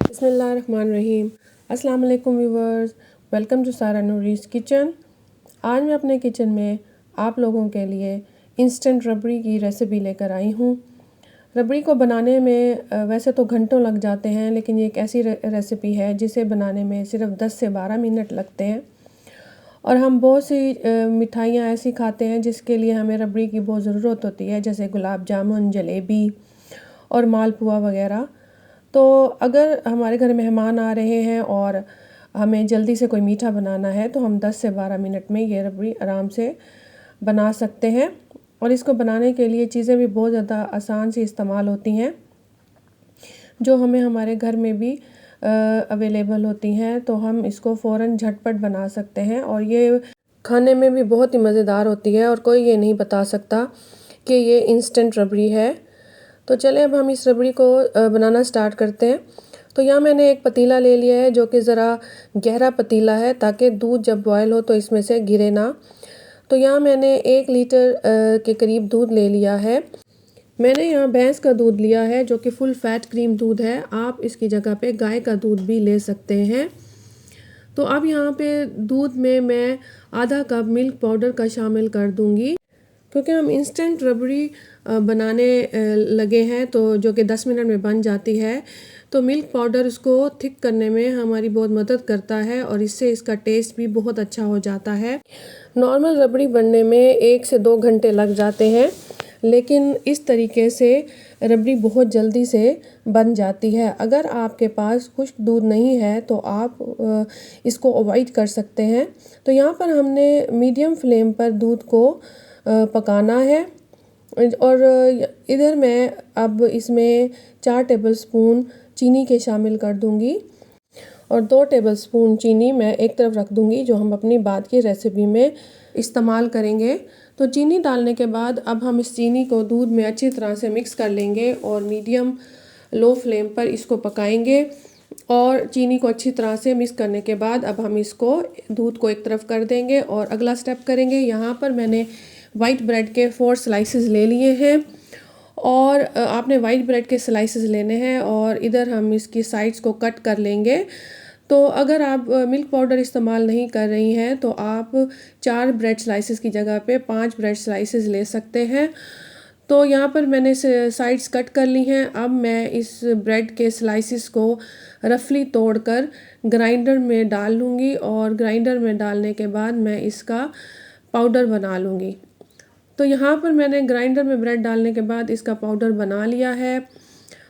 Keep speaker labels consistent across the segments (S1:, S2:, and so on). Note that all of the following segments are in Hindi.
S1: बिस्मिल्लाहिर्रहमानिर्रहीम। अस्सलाम वालेकुम व्यूवर्स, वेलकम टू सारा नूरीज़ किचन। आज मैं अपने किचन में आप लोगों के लिए इंस्टेंट रबड़ी की रेसिपी लेकर आई हूँ। रबड़ी को बनाने में वैसे तो घंटों लग जाते हैं, लेकिन ये एक ऐसी रेसिपी है जिसे बनाने में सिर्फ 10 से 12 मिनट लगते हैं। और हम बहुत सी मिठाइयाँ ऐसी खाते हैं जिसके लिए हमें रबड़ी की बहुत ज़रूरत होती है, जैसे गुलाब जामुन, जलेबी और मालपुआ वगैरह। तो अगर हमारे घर मेहमान आ रहे हैं और हमें जल्दी से कोई मीठा बनाना है तो हम 10 से 12 मिनट में ये रबड़ी आराम से बना सकते हैं। और इसको बनाने के लिए चीज़ें भी बहुत ज़्यादा आसान सी इस्तेमाल होती हैं, जो हमें हमारे घर में भी अवेलेबल होती हैं, तो हम इसको फ़ौरन झटपट बना सकते हैं। और ये खाने में भी बहुत ही मज़ेदार होती है और कोई ये नहीं बता सकता कि ये इंस्टेंट रबड़ी है। तो चलें अब हम इस रबड़ी को बनाना स्टार्ट करते हैं। तो यहाँ मैंने एक पतीला ले लिया है जो कि ज़रा गहरा पतीला है, ताकि दूध जब बॉयल हो तो इसमें से गिरे ना। तो यहाँ मैंने 1 लीटर के करीब दूध ले लिया है। मैंने यहाँ भैंस का दूध लिया है जो कि फुल फैट क्रीम दूध है। आप इसकी जगह पे गाय का दूध भी ले सकते हैं। तो अब यहाँ पे दूध में मैं आधा कप मिल्क पाउडर का शामिल कर दूँगी, क्योंकि हम इंस्टेंट रबड़ी बनाने लगे हैं, तो जो कि 10 मिनट में बन जाती है। तो मिल्क पाउडर इसको थिक करने में हमारी बहुत मदद करता है और इससे इसका टेस्ट भी बहुत अच्छा हो जाता है। नॉर्मल रबड़ी बनने में 1 से 2 घंटे लग जाते हैं, लेकिन इस तरीके से रबड़ी बहुत जल्दी से बन जाती है। अगर आपके पास खुश्क दूध नहीं है तो आप इसको अवॉइड कर सकते हैं। तो यहाँ पर हमने मीडियम फ्लेम पर दूध को पकाना है। और इधर मैं अब इसमें 4 टेबलस्पून चीनी के शामिल कर दूंगी और 2 टेबलस्पून चीनी मैं एक तरफ रख दूंगी, जो हम अपनी बाद की रेसिपी में इस्तेमाल करेंगे। तो चीनी डालने के बाद अब हम इस चीनी को दूध में अच्छी तरह से मिक्स कर लेंगे और मीडियम लो फ्लेम पर इसको पकाएंगे। और चीनी को अच्छी तरह से मिक्स करने के बाद अब हम इसको दूध को एक तरफ कर देंगे और अगला स्टेप करेंगे। यहाँ पर मैंने वाइट ब्रेड के 4 स्लाइसेस ले लिए हैं और आपने वाइट ब्रेड के स्लाइसेस लेने हैं और इधर हम इसकी साइड्स को कट कर लेंगे। तो अगर आप मिल्क पाउडर इस्तेमाल नहीं कर रही हैं तो आप 4 ब्रेड स्लाइसेस की जगह पे 5 ब्रेड स्लाइसेस ले सकते हैं। तो यहाँ पर मैंने साइड्स कट कर ली हैं। अब मैं इस ब्रेड के स्लाइसेस को रफली तोड़कर ग्राइंडर में डाल लूँगी और ग्राइंडर में डालने के बाद मैं इसका पाउडर बना लूँगी। तो यहाँ पर मैंने ग्राइंडर में ब्रेड डालने के बाद इसका पाउडर बना लिया है।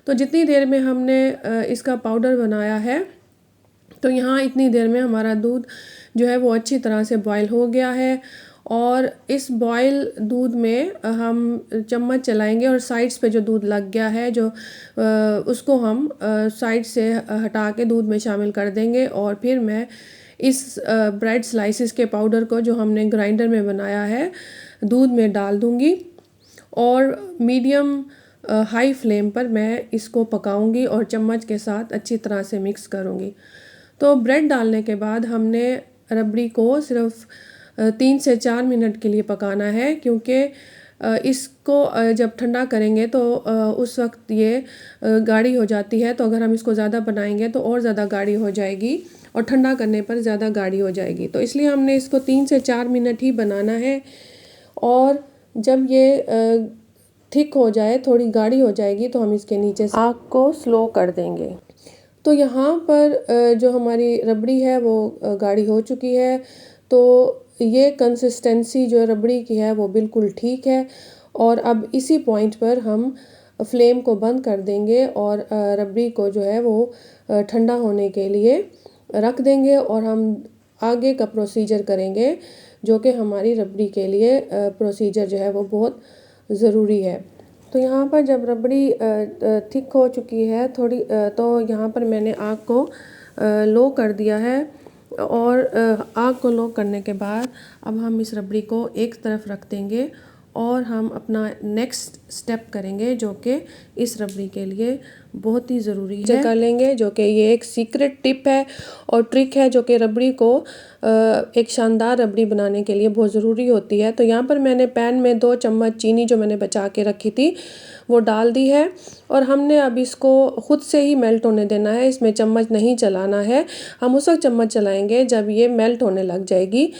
S1: तो जितनी देर में हमने इसका पाउडर बनाया है, तो यहाँ इतनी देर में हमारा दूध जो है वो अच्छी तरह से बॉयल हो गया है। और इस बॉयल दूध में हम चम्मच चलाएंगे और साइड्स पे जो दूध लग गया है उसको हम साइड से हटा के दूध में शामिल कर देंगे। और फिर मैं इस ब्रेड स्लाइसेस के पाउडर को जो हमने ग्राइंडर में बनाया है दूध में डाल दूंगी और मीडियम हाई फ्लेम पर मैं इसको पकाऊंगी और चम्मच के साथ अच्छी तरह से मिक्स करूंगी। तो ब्रेड डालने के बाद हमने रबड़ी को सिर्फ 3 से 4 मिनट के लिए पकाना है, क्योंकि इसको जब ठंडा करेंगे तो उस वक्त ये गाढ़ी हो जाती है। तो अगर हम इसको ज़्यादा बनाएंगे तो और ज़्यादा गाढ़ी हो जाएगी और ठंडा करने पर ज़्यादा गाढ़ी हो जाएगी। तो इसलिए हमने इसको 3 से 4 मिनट ही बनाना है। और जब ये थिक हो जाए, थोड़ी गाढ़ी हो जाएगी, तो हम इसके नीचे से आग को स्लो कर देंगे। तो यहाँ पर जो हमारी रबड़ी है वो गाढ़ी हो चुकी है। तो ये कंसिस्टेंसी जो रबड़ी की है वो बिल्कुल ठीक है। और अब इसी पॉइंट पर हम फ्लेम को बंद कर देंगे और रबड़ी को जो है वो ठंडा होने के लिए रख देंगे और हम आगे का प्रोसीजर करेंगे, जो कि हमारी रबड़ी के लिए प्रोसीजर जो है वो बहुत ज़रूरी है। तो यहाँ पर जब रबड़ी थिक हो चुकी है थोड़ी, तो यहाँ पर मैंने आग को लो कर दिया है। और आग को लो करने के बाद अब हम इस रबड़ी को एक तरफ रख देंगे और हम अपना नेक्स्ट स्टेप करेंगे जो कि इस रबड़ी के लिए बहुत ही ज़रूरी है कर लेंगे, जो कि ये एक सीक्रेट टिप है और ट्रिक है जो कि रबड़ी को एक शानदार रबड़ी बनाने के लिए बहुत ज़रूरी होती है। तो यहाँ पर मैंने पैन में 2 चम्मच चीनी जो मैंने बचा के रखी थी वो डाल दी है और हमने अब इसको खुद से ही मेल्ट होने देना है, इसमें चम्मच नहीं चलाना है। हम उस वक्त चम्मच चलाएंगे जब ये मेल्ट होने लग जाएगी।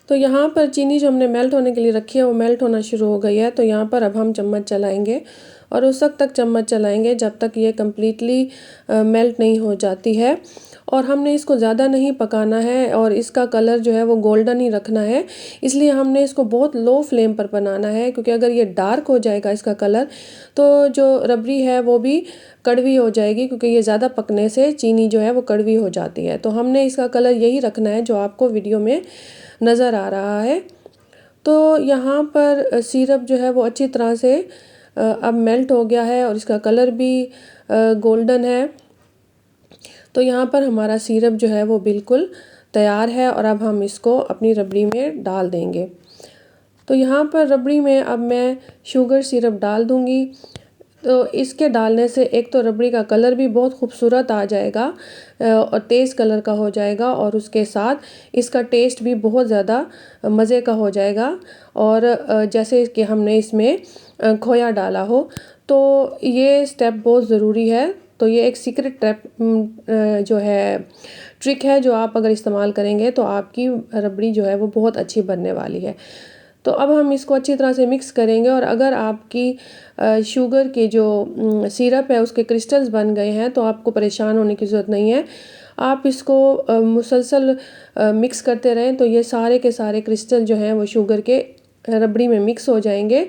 S1: तो यहाँ पर चीनी जो हमने मेल्ट होने के लिए रखी है वो मेल्ट होना शुरू हो गई है। तो यहाँ पर अब हम चम्मच चलाएंगे और उस वक्त तक चम्मच चलाएंगे जब तक ये कम्प्लीटली मेल्ट नहीं हो जाती है। और हमने इसको ज़्यादा नहीं पकाना है और इसका कलर जो है वो गोल्डन ही रखना है, इसलिए हमने इसको बहुत लो फ्लेम पर बनाना है, क्योंकि अगर ये डार्क हो जाएगा इसका कलर तो जो रबड़ी है वो भी कड़वी हो जाएगी, क्योंकि ये ज़्यादा पकने से चीनी जो है वो कड़वी हो जाती है। तो हमने इसका कलर यही रखना है जो आपको वीडियो में नज़र आ रहा है। तो यहाँ पर सिरप जो है वो अच्छी तरह से अब मेल्ट हो गया है और इसका कलर भी गोल्डन है। तो यहाँ पर हमारा सिरप जो है वो बिल्कुल तैयार है और अब हम इसको अपनी रबड़ी में डाल देंगे। तो यहाँ पर रबड़ी में अब मैं शुगर सिरप डाल दूँगी। तो इसके डालने से एक तो रबड़ी का कलर भी बहुत खूबसूरत आ जाएगा और तेज़ कलर का हो जाएगा और उसके साथ इसका टेस्ट भी बहुत ज़्यादा मज़े का हो जाएगा। और जैसे कि हमने इसमें खोया डाला हो, तो ये स्टेप बहुत ज़रूरी है। तो ये एक सीक्रेट टिप जो है ट्रिक है जो आप अगर इस्तेमाल करेंगे तो आपकी रबड़ी जो है वो बहुत अच्छी बनने वाली है। तो अब हम इसको अच्छी तरह से मिक्स करेंगे और अगर आपकी शुगर के जो सिरप है उसके क्रिस्टल्स बन गए हैं तो आपको परेशान होने की ज़रूरत नहीं है। आप इसको मुसलसल मिक्स करते रहें तो ये सारे के सारे क्रिस्टल जो हैं वो शुगर के रबड़ी में मिक्स हो जाएंगे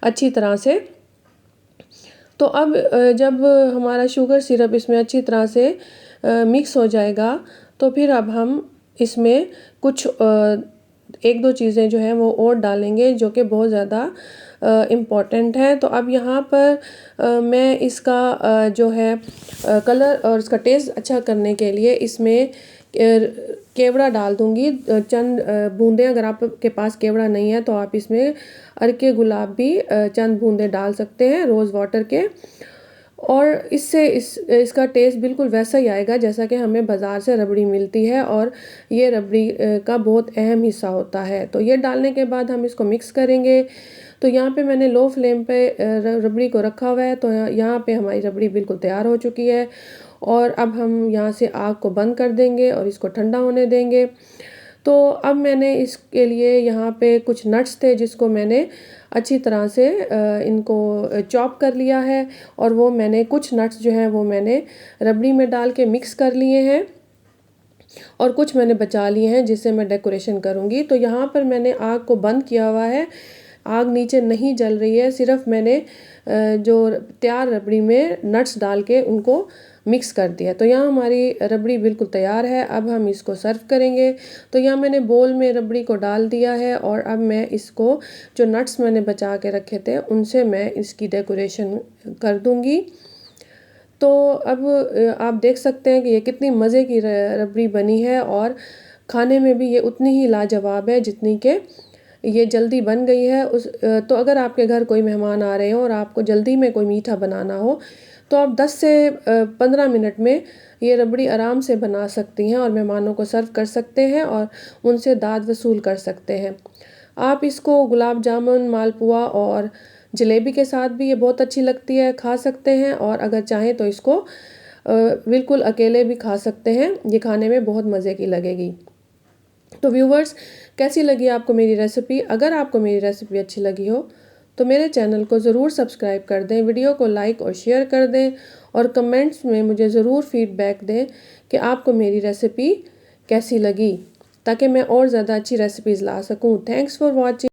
S1: अच्छी तरह से। तो अब जब हमारा शुगर सिरप इसमें अच्छी तरह से मिक्स हो जाएगा तो फिर अब हम इसमें कुछ 1-2 चीज़ें जो हैं वो और डालेंगे जो कि बहुत ज़्यादा इम्पॉर्टेंट है। तो अब यहाँ पर मैं इसका जो है कलर और इसका टेस्ट अच्छा करने के लिए इसमें केवड़ा डाल दूँगी चंद बूंदें। अगर आपके पास केवड़ा नहीं है तो आप इसमें अर्के गुलाब भी चंद बूंदें डाल सकते हैं रोज़ वाटर के, और इससे इसका टेस्ट बिल्कुल वैसा ही आएगा जैसा कि हमें बाज़ार से रबड़ी मिलती है और ये रबड़ी का बहुत अहम हिस्सा होता है। तो ये डालने के बाद हम इसको मिक्स करेंगे। तो यहाँ पे मैंने लो फ्लेम पे रबड़ी को रखा हुआ है। तो यहाँ पे हमारी रबड़ी बिल्कुल तैयार हो चुकी है और अब हम यहाँ से आग को बंद कर देंगे और इसको ठंडा होने देंगे। तो अब मैंने इसके लिए यहाँ पे कुछ नट्स थे जिसको मैंने अच्छी तरह से इनको चॉप कर लिया है और वो मैंने कुछ नट्स जो हैं वो मैंने रबड़ी में डाल के मिक्स कर लिए हैं और कुछ मैंने बचा लिए हैं जिससे मैं डेकोरेशन करूँगी। तो यहाँ पर मैंने आग को बंद किया हुआ है, आग नीचे नहीं जल रही है, सिर्फ मैंने जो तैयार रबड़ी में नट्स डाल के उनको मिक्स कर दिया। तो यहाँ हमारी रबड़ी बिल्कुल तैयार है। अब हम इसको सर्व करेंगे। तो यहाँ मैंने बोल में रबड़ी को डाल दिया है और अब मैं इसको जो नट्स मैंने बचा के रखे थे उनसे मैं इसकी डेकोरेशन कर दूँगी। तो अब आप देख सकते हैं कि ये कितनी मज़े की रबड़ी बनी है और खाने में भी ये उतनी ही लाजवाब है जितनी कि ये जल्दी बन गई है। तो अगर आपके घर कोई मेहमान आ रहे हो और आपको जल्दी में कोई मीठा बनाना हो तो आप 10 से 15 मिनट में ये रबड़ी आराम से बना सकती हैं और मेहमानों को सर्व कर सकते हैं और उनसे दाद वसूल कर सकते हैं। आप इसको गुलाब जामुन, मालपुआ और जलेबी के साथ भी ये बहुत अच्छी लगती है, खा सकते हैं, और अगर चाहें तो इसको बिल्कुल अकेले भी खा सकते हैं। ये खाने में बहुत मज़े की लगेगी। तो व्यूवर्स, कैसी लगी आपको मेरी रेसिपी? अगर आपको मेरी रेसिपी अच्छी लगी हो तो मेरे चैनल को ज़रूर सब्सक्राइब कर दें, वीडियो को लाइक और शेयर कर दें और कमेंट्स में मुझे ज़रूर फीडबैक दें कि आपको मेरी रेसिपी कैसी लगी, ताकि मैं और ज़्यादा अच्छी रेसिपीज़ ला सकूं। Thanks for watching.